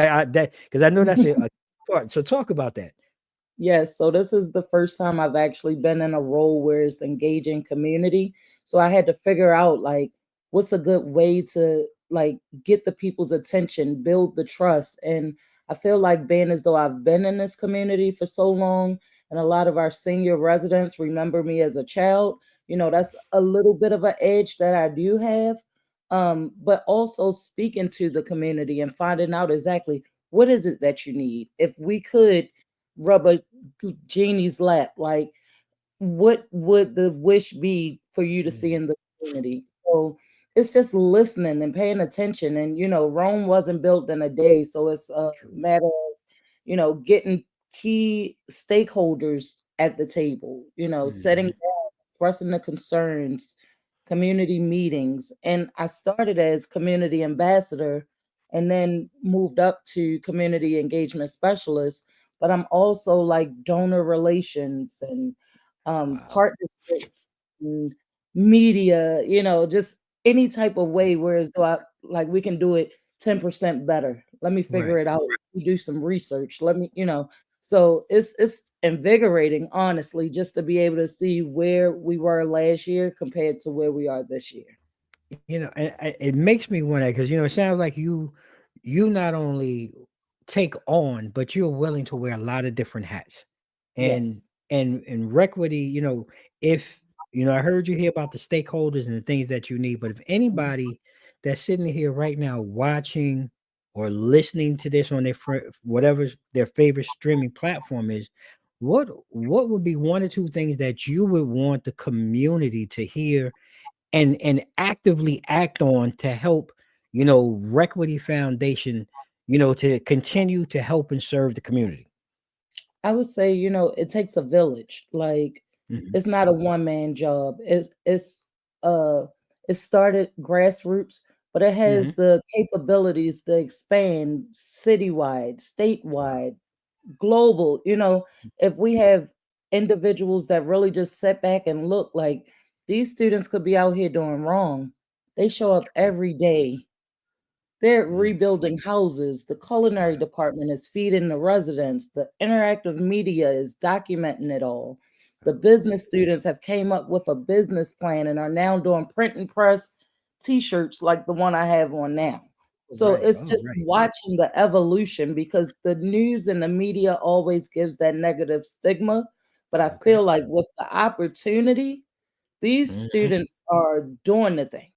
I that because I know that's a part. So talk about that. Yes, so this is the first time I've actually been in a role where it's engaging community. So I had to figure out like what's a good way to like get the people's attention, build the trust. And I feel like being as though I've been in this community for so long and a lot of our senior residents remember me as a child, that's a little bit of an edge that I do have. But also speaking to the community and finding out exactly what is it that you need. If we could rub a genie's lap. Like, what would the wish be for you to see Mm, in the community? So it's just listening and paying attention. And Rome wasn't built in a day, so it's a true. matter of getting key stakeholders at the table. Setting Mhm. down, expressing the concerns, community meetings, and I started as community ambassador and then moved up to community engagement specialist, but I'm also like donor relations and Wow. partnerships and media, just any type of way. Whereas though I like we can do it 10% better. Let me figure Right. it out. We do some research. Let me. So it's invigorating, honestly, just to be able to see where we were last year compared to where we are this year. It makes me wonder because it sounds like you not only take on, but you're willing to wear a lot of different hats. And Yes. and Requity, if I heard you hear about the stakeholders and the things that you need, but if anybody that's sitting here right now watching or listening to this on their whatever their favorite streaming platform is, what would be one or two things that you would want the community to hear and actively act on to help, Requity Foundation, to continue to help and serve the community? I would say, it takes a village. Like Mhm, it's not a one man job. Uh it started grassroots, but it has mhm. the capabilities to expand citywide, Wow. statewide, global. If we have individuals that really just sit back and look, like these students could be out here doing wrong. They show up every day. They're Mm, rebuilding houses. The culinary right. department is feeding the residents. The interactive media is documenting it all. The Oh, business students have came up with a business plan and are now doing print and press t-shirts like the one I have on now. So right. it's All just right. watching the evolution because the news and the media always gives that negative stigma. But I Okay. feel like with the opportunity, these Mhm. students are doing the thing.